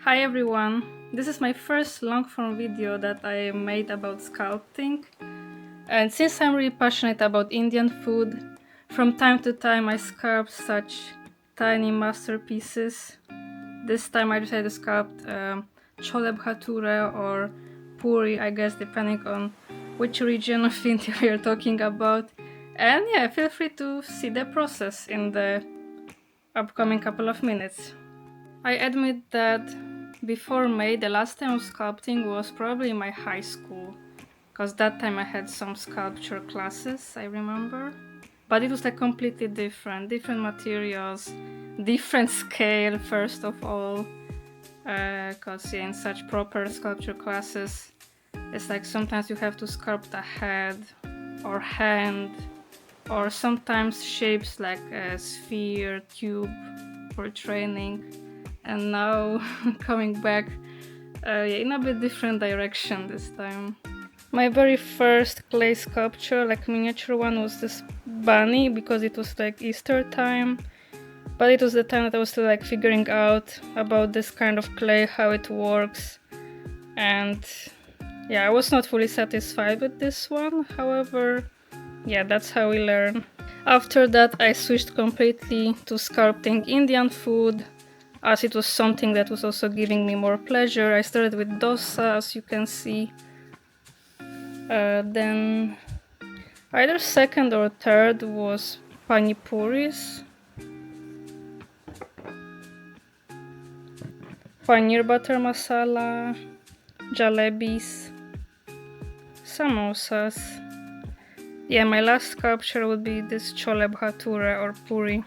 Hi everyone, this is my first long form video that I made about sculpting, and since I'm really passionate about Indian food, from time to time I sculpt such tiny masterpieces. This time I decided to sculpt chole bhature or puri, I guess, depending on which region of India we are talking about. And yeah, feel free to see the process in the upcoming couple of minutes. I admit that before May, the last time of sculpting was probably in my high school, because that time I had some sculpture classes, I remember. But it was like completely different materials, different scale first of all, because in such proper sculpture classes, it's like sometimes you have to sculpt a head or hand, or sometimes shapes like a sphere, cube for training. And now coming back in a bit different direction this time. My very first clay sculpture, like miniature one, was this bunny because it was like Easter time, but it was the time that I was still like figuring out about this kind of clay, how it works, and yeah, I was not fully satisfied with this one. However, yeah, that's how we learn. After that I switched completely to sculpting Indian food, as it was something that was also giving me more pleasure. I started with dosa, as you can see. Then either second or third was pani puris, paneer butter masala, jalebis, samosas. Yeah, my last sculpture would be this chole bhature or puri.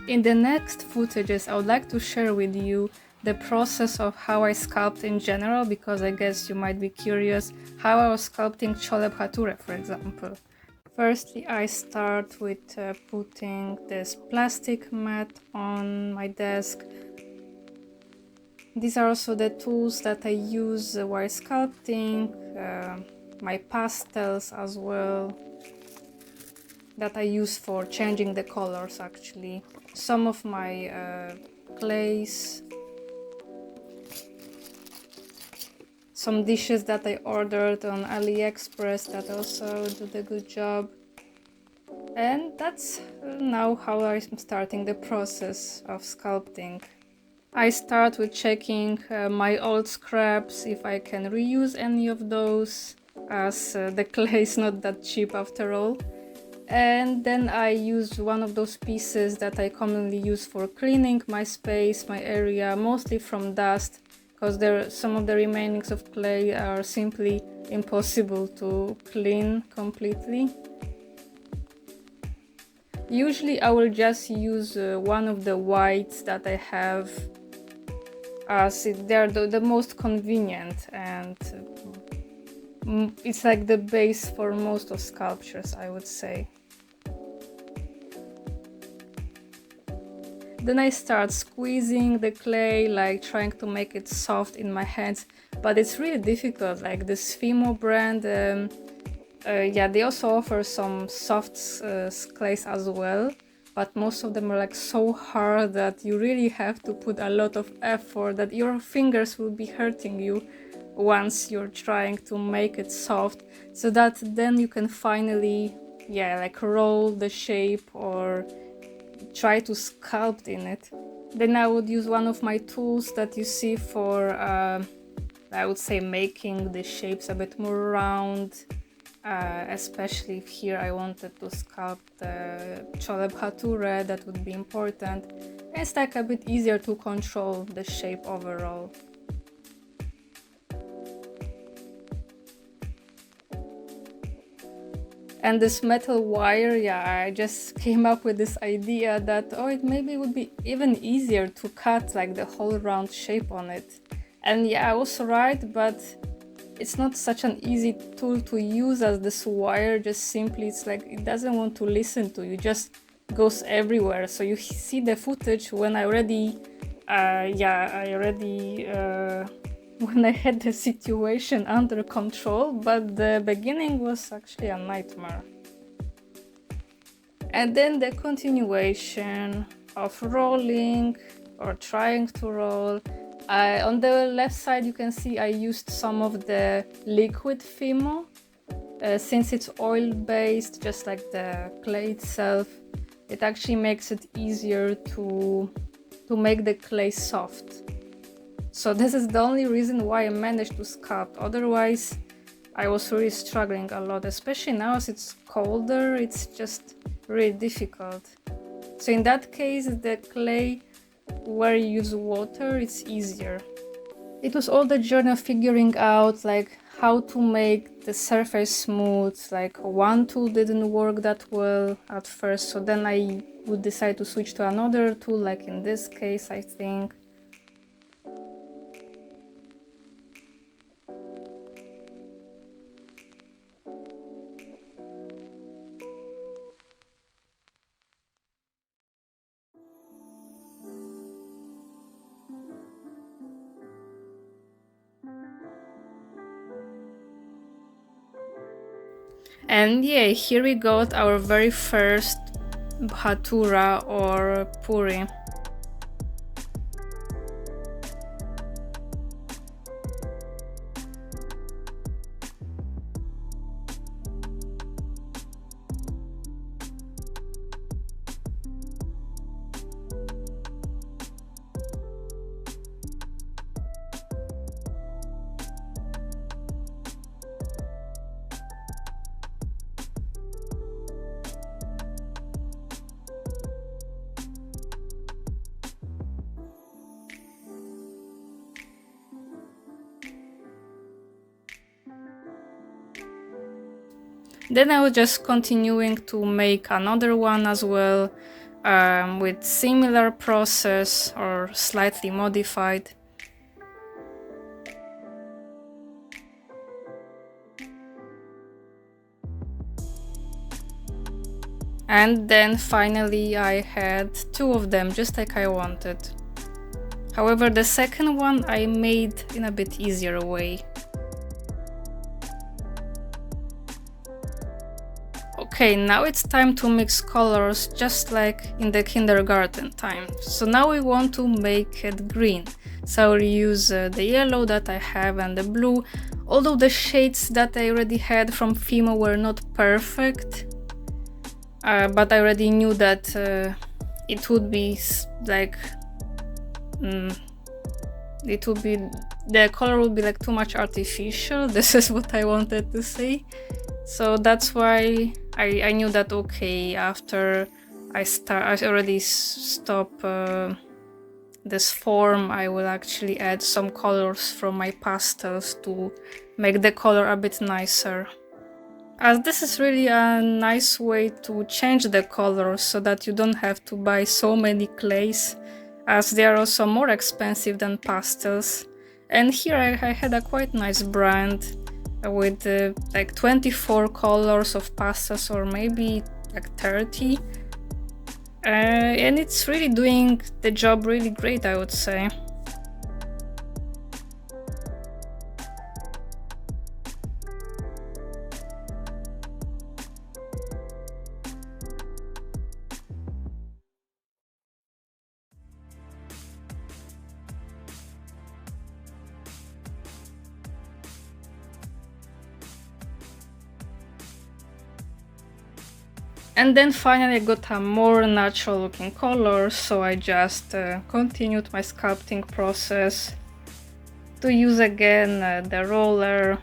In the next footages, I would like to share with you the process of how I sculpt in general, because I guess you might be curious how I was sculpting chole bhature, for example. Firstly, I start with putting this plastic mat on my desk. These are also the tools that I use while sculpting, my pastels as well, that I use for changing the colors actually. Some of my clays, some dishes that I ordered on AliExpress that also did a good job. And that's now how I'm starting the process of sculpting. I start with checking my old scraps, if I can reuse any of those, as the clay is not that cheap after all. And then I use one of those pieces that I commonly use for cleaning my space, my area, mostly from dust, because some of the remainings of clay are simply impossible to clean completely. Usually I will just use one of the whites that I have, as they're the most convenient, and it's like the base for most of sculptures, I would say. Then I start squeezing the clay, like trying to make it soft in my hands, but it's really difficult. Like this Fimo brand, yeah, they also offer some soft clays as well, but most of them are like so hard that you really have to put a lot of effort, that your fingers will be hurting you once you're trying to make it soft, so that then you can finally, yeah, like roll the shape or try to sculpt in it. Then I would use one of my tools that you see for, I would say, making the shapes a bit more round, especially if here I wanted to sculpt the chole bhature, that would be important. It's like a bit easier to control the shape overall. And this metal wire, yeah, I just came up with this idea that, oh, it maybe would be even easier to cut like the whole round shape on it. And yeah, I was right, but it's not such an easy tool to use, as this wire just simply, it's like it doesn't want to listen to you, just goes everywhere. So you see the footage when I already when I had the situation under control, but the beginning was actually a nightmare. And then the continuation of rolling, or trying to roll. On the left side you can see I used some of the liquid Fimo. Since it's oil-based, just like the clay itself, it actually makes it easier to make the clay soft. So this is the only reason why I managed to sculpt. Otherwise, I was really struggling a lot, especially now as it's colder, it's just really difficult. So in that case, the clay where you use water, it's easier. It was all the journey of figuring out like how to make the surface smooth. Like one tool didn't work that well at first, so then I would decide to switch to another tool, like in this case, I think. And yeah, here we got our very first bhatura or puri. Then I was just continuing to make another one as well, with similar process or slightly modified. And then finally I had two of them, just like I wanted. However, the second one I made in a bit easier way. Okay, now it's time to mix colors, just like in the kindergarten time. So now we want to make it green. So I'll use the yellow that I have and the blue. Although the shades that I already had from Fimo were not perfect, but I already knew that it would be like the color would be like too much artificial. This is what I wanted to say. So that's why I knew that okay, after I already stop this form, I will actually add some colors from my pastels to make the color a bit nicer. As this is really a nice way to change the colors so that you don't have to buy so many clays, as they are also more expensive than pastels. And here I had a quite nice brand with like 24 colors of pastels, or maybe like 30. And it's really doing the job really great, I would say. And then finally I got a more natural looking color, so I just continued my sculpting process to use again the roller.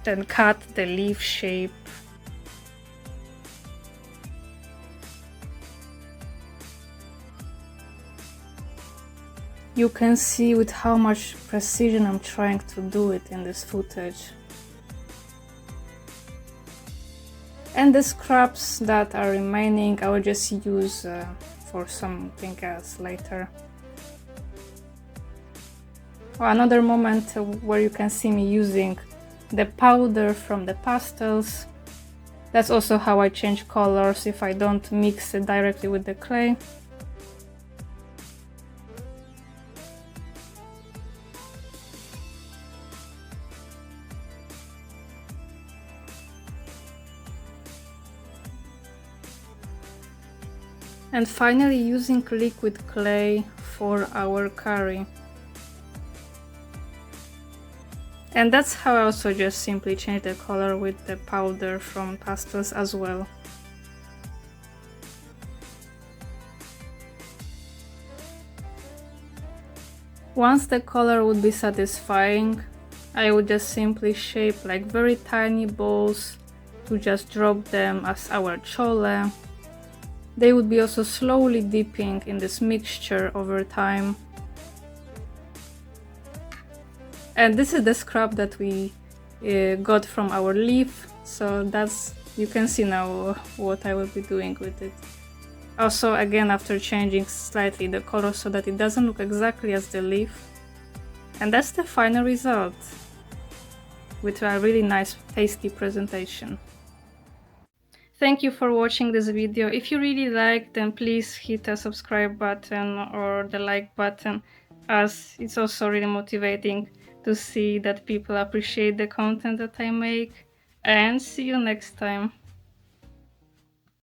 Then cut the leaf shape. You can see with how much precision I'm trying to do it in this footage. And the scraps that are remaining I will just use for something else later. Another moment where you can see me using the powder from the pastels. That's also how I change colors if I don't mix it directly with the clay. And finally using liquid clay for our curry. And that's how I also just simply change the color with the powder from pastels as well. Once the color would be satisfying, I would just simply shape like very tiny balls to just drop them as our chole. They would be also slowly dipping in this mixture over time. And this is the scrap that we got from our leaf, so that's, you can see now what I will be doing with it. Also, again, after changing slightly the color so that it doesn't look exactly as the leaf. And that's the final result, with a really nice tasty presentation. Thank you for watching this video. If you really liked, then please hit the subscribe button or the like button, as it's also really motivating to see that people appreciate the content that I make. And see you next time.